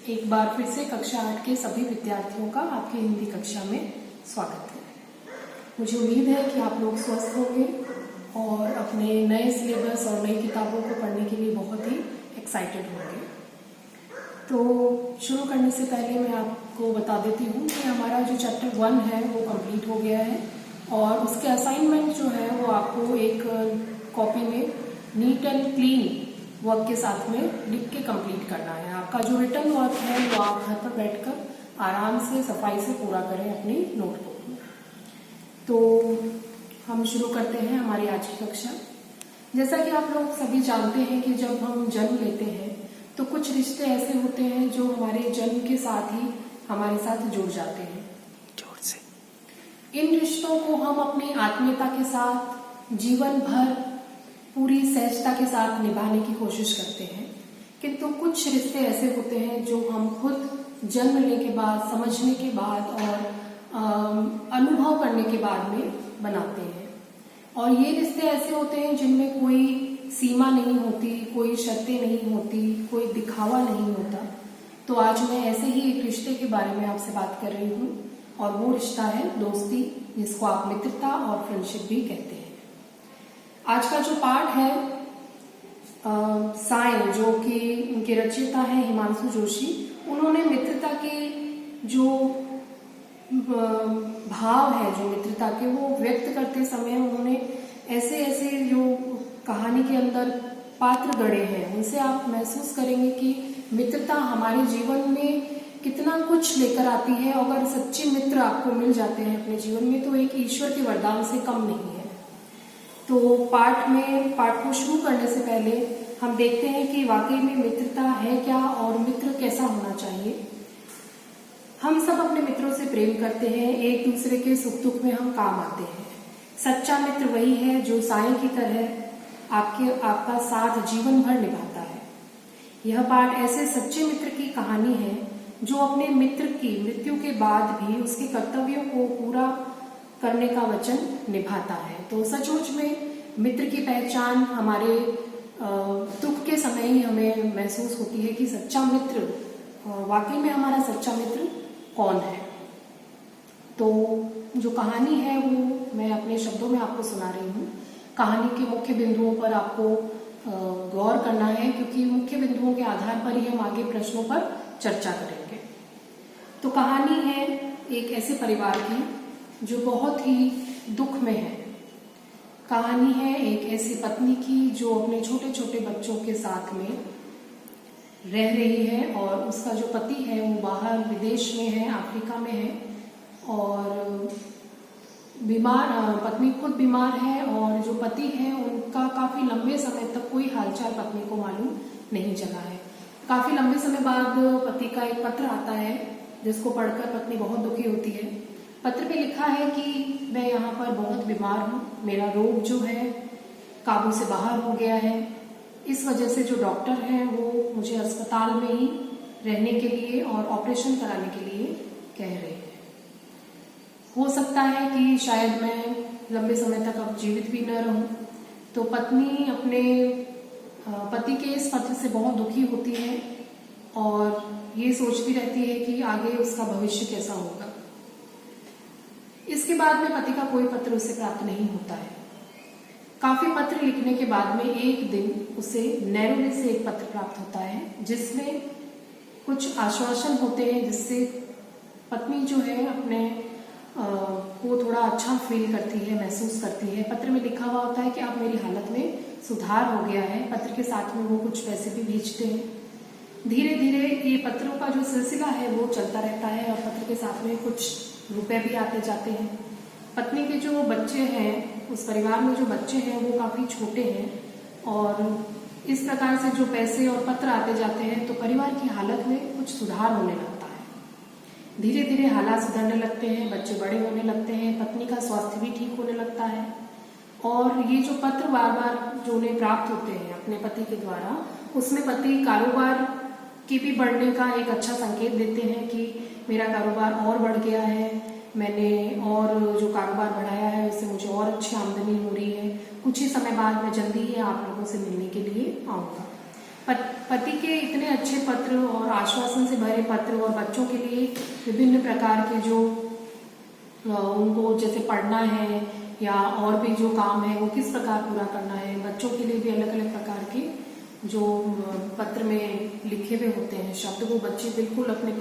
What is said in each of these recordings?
एक बार फिर से कक्षा 8 के सभी विद्यार्थियों का आपकी हिंदी कक्षा में स्वागत है। मुझे उम्मीद है कि आप लोग स्वस्थ होंगे और अपने नए सिलेबस और नई किताबों को पढ़ने के लिए बहुत ही एक्साइटेड होंगे। तो शुरू करने से पहले मैं आपको बता देती हूँ कि हमारा जो चैप्टर 1 है वो कंप्लीट हो गया है और उसके असाइनमेंट जो है वो आपको एक कॉपी में नीट एंड क्लीन वर्क के साथ में लिख के कंप्लीट करना है। आपका जो रिटर्न वर्क है वो आप घर पर बैठकर आराम से सफाई से पूरा करें अपनी नोटबुक में। तो हम शुरू करते हैं हमारी आज की कक्षा। जैसा कि आप लोग सभी जानते हैं कि जब हम जन्म लेते हैं तो कुछ रिश्ते ऐसे होते हैं जो हमारे जन्म के साथ ही हमारे साथ जुड़ जाते हैं। जोर से इन रिश्तों को हम अपनी आत्मीयता के साथ जीवन भर पूरी सहजता के साथ निभाने की कोशिश करते हैं, किंतु कुछ रिश्ते ऐसे होते हैं जो हम खुद जन्म लेने के बाद, समझने के बाद और अनुभव करने के बाद में बनाते हैं। और ये रिश्ते ऐसे होते हैं जिनमें कोई सीमा नहीं होती, कोई शर्तें नहीं होती, कोई दिखावा नहीं होता। तो आज मैं ऐसे ही एक रिश्ते के बारे में आपसे बात कर रही हूँ और वो रिश्ता है दोस्ती, जिसको आप मित्रता और फ्रेंडशिप भी कहते हैं। आज का जो पाठ है साइन, जो कि उनके रचयिता है हिमांशु जोशी, उन्होंने मित्रता के जो भाव है जो मित्रता के वो व्यक्त करते समय उन्होंने ऐसे ऐसे जो कहानी के अंदर पात्र गढ़े हैं, उनसे आप महसूस करेंगे कि मित्रता हमारे जीवन में कितना कुछ लेकर आती है। अगर सच्चे मित्र आपको मिल जाते हैं अपने जीवन में तो एक ईश्वर के वरदान से कम नहीं है। तो पाठ को शुरू करने से पहले हम देखते हैं कि वाकई में मित्रता है क्या और मित्र कैसा होना चाहिए। हम सब अपने मित्रों से प्रेम करते हैं, एक दूसरे के सुख दुख में हम काम आते हैं। सच्चा मित्र वही है जो साईं की तरह आपका साथ जीवन भर निभाता है। यह पाठ ऐसे सच्चे मित्र की कहानी है जो अपने मित्र की मृत्यु के बाद भी उसके कर्तव्यों को पूरा करने का वचन निभाता है। तो सचमुच में मित्र की पहचान हमारे दुख के समय ही हमें महसूस होती है कि सच्चा मित्र, वाकई में हमारा सच्चा मित्र कौन है। तो जो कहानी है वो मैं अपने शब्दों में आपको सुना रही हूँ। कहानी के मुख्य बिंदुओं पर आपको गौर करना है, क्योंकि मुख्य बिंदुओं के आधार पर ही हम आगे प्रश्नों पर चर्चा करेंगे। तो कहानी है एक ऐसे परिवार की जो बहुत ही दुख में है। कहानी है एक ऐसी पत्नी की जो अपने छोटे छोटे बच्चों के साथ में रह रही है और उसका जो पति है वो बाहर विदेश में है, अफ्रीका में है और पत्नी खुद बीमार है और जो पति है उनका काफी लंबे समय तक कोई हालचाल पत्नी को मालूम नहीं चला है। काफी लंबे समय बाद पति का एक पत्र आता है जिसको पढ़कर पत्नी बहुत दुखी होती है। पत्र पे लिखा है कि मैं यहाँ पर बहुत बीमार हूँ, मेरा रोग जो है काबू से बाहर हो गया है। इस वजह से जो डॉक्टर हैं वो मुझे अस्पताल में ही रहने के लिए और ऑपरेशन कराने के लिए कह रहे हैं। हो सकता है कि शायद मैं लंबे समय तक अब जीवित भी न रहूं। तो पत्नी अपने पति के इस पत्र से बहुत दुखी होती है और ये सोचती रहती है कि आगे उसका भविष्य कैसा होगा। इसके बाद में पति का कोई पत्र उसे प्राप्त नहीं होता है। काफी पत्र लिखने के बाद में एक दिन उसे नैरोबी से एक पत्र प्राप्त होता है जिसमें कुछ आश्वासन होते हैं, जिससे पत्नी जो है अपने को थोड़ा अच्छा फील करती है, महसूस करती है। पत्र में लिखा हुआ होता है कि अब मेरी हालत में सुधार हो गया है। पत्र के साथ में वो कुछ पैसे भी भेजते हैं। धीरे धीरे ये पत्रों का जो सिलसिला है वो चलता रहता है और पत्र के साथ में कुछ रुपए भी आते जाते हैं। पत्नी के जो बच्चे हैं, उस परिवार में जो बच्चे हैं वो काफी छोटे हैं और इस प्रकार से जो पैसे और पत्र आते जाते हैं तो परिवार की हालत में कुछ सुधार होने लगता है। धीरे धीरे हालात सुधरने लगते हैं, बच्चे बड़े होने लगते हैं, पत्नी का स्वास्थ्य भी ठीक होने लगता है और ये जो पत्र बार बार जो उन्हें प्राप्त होते हैं अपने पति के द्वारा, उसमें पति कारोबार की भी बढ़ने का एक अच्छा संकेत देते हैं कि मेरा कारोबार और बढ़ गया है, मैंने और जो कारोबार बढ़ाया है उससे मुझे और अच्छी आमदनी हो रही है। कुछ ही समय बाद मैं जल्दी ही आप लोगों से मिलने के लिए आऊँगा। पति के इतने अच्छे पत्र और आश्वासन से भरे पत्र और बच्चों के लिए विभिन्न प्रकार के जो उनको जैसे पढ़ना है या और भी जो काम है वो किस प्रकार पूरा करना है, बच्चों के लिए भी अलग अलग प्रकार के जो पत्र में लिखे हुए होते हैं शब्द, वो बच्चे बिल्कुल अपने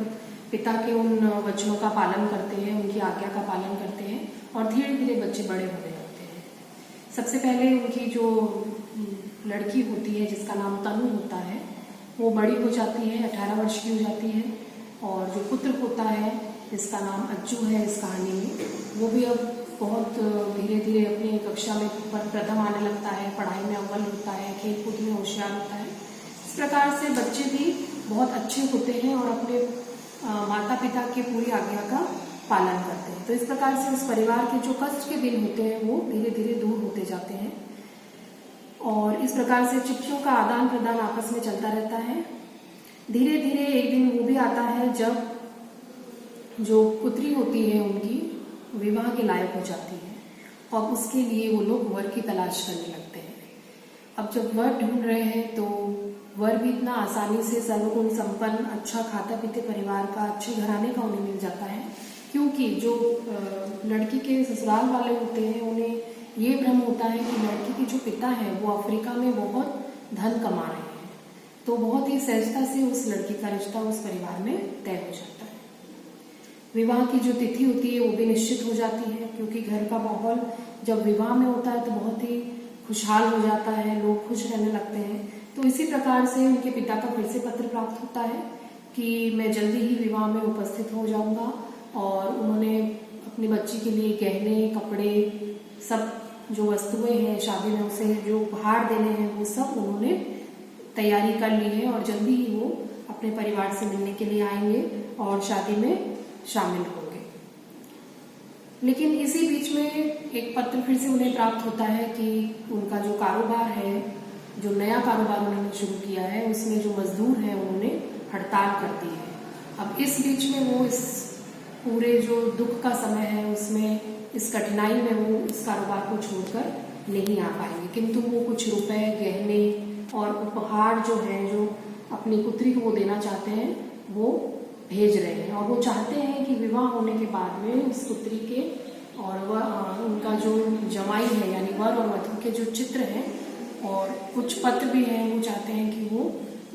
पिता के उन वचनों का पालन करते हैं, उनकी आज्ञा का पालन करते हैं और धीरे धीरे बच्चे बड़े होने लगते हैं। सबसे पहले उनकी जो लड़की होती है जिसका नाम तनु होता है वो बड़ी हो जाती है, 18 वर्ष की हो जाती है। और जो पुत्र होता है जिसका नाम अज्जू है इस कहानी में, वो भी अब बहुत धीरे धीरे अपनी कक्षा में प्रथम आने लगता है, पढ़ाई में अव्वल होता है, खेल कूद में होशियार होता है। इस प्रकार से बच्चे भी बहुत अच्छे होते हैं और अपने माता पिता की पूरी आज्ञा का पालन करते हैं। तो इस प्रकार से उस परिवार के जो कष्ट के दिन होते हैं वो धीरे धीरे दूर होते जाते हैं और इस प्रकार से चिट्ठियों का आदान प्रदान आपस में चलता रहता है। धीरे धीरे एक दिन वो भी आता है जब जो पुत्री होती है उनकी विवाह के लायक हो जाती है और उसके लिए वो लोग वर की तलाश करने लगते हैं। अब जब वर ढूंढ रहे हैं तो वर भी इतना आसानी से सर्वगुण संपन्न अच्छा खाता पीते परिवार का, अच्छे घराने का उन्हें मिल जाता है, क्योंकि जो लड़की के ससुराल वाले होते हैं उन्हें ये भ्रम होता है कि लड़की के जो पिता है वो अफ्रीका में बहुत धन कमा रहे हैं, तो बहुत ही सहजता से उस लड़की का रिश्ता उस परिवार में तय हो जाता है। विवाह की जो तिथि होती है वो भी निश्चित हो जाती है, क्योंकि घर का माहौल जब विवाह में होता है तो बहुत ही खुशहाल हो जाता है, लोग खुश रहने लगते हैं। तो इसी प्रकार से उनके पिता का फिर से पत्र प्राप्त होता है कि मैं जल्दी ही विवाह में उपस्थित हो जाऊंगा और उन्होंने अपनी बच्ची के लिए गहने, कपड़े, सब जो वस्तुएं हैं शादी में उसे जो उपहार देने हैं वो सब उन्होंने तैयारी कर ली है और जल्दी ही वो अपने परिवार से मिलने के लिए आएंगे और शादी में शामिल होंगे। लेकिन इसी बीच में एक पत्र फिर से उन्हें प्राप्त होता है कि उनका जो कारोबार है, जो नया कारोबार उन्होंने शुरू किया है, उसमें जो मजदूर हैं उन्होंने हड़ताल कर दी है। अब इस बीच में वो इस पूरे जो दुख का समय है उसमें, इस कठिनाई में वो इस कारोबार को छोड़कर नहीं आ पाएंगे, किंतु वो कुछ रुपए, गहने और उपहार जो है जो अपनी पुत्री को वो देना चाहते हैं वो भेज रहे हैं और वो चाहते हैं कि विवाह होने के बाद में उस पुत्री के और वह उनका जो जमाई है यानी वर और वधू के जो चित्र हैं और कुछ पत्र भी हैं, वो चाहते हैं कि वो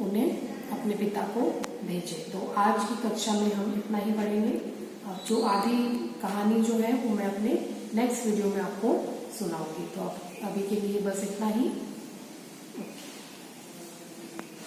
उन्हें अपने पिता को भेजे। तो आज की कक्षा में हम इतना ही पढ़ेंगे। जो आधी कहानी जो है वो मैं अपने नेक्स्ट वीडियो में आपको सुनाऊंगी। तो अभी के लिए बस इतना ही।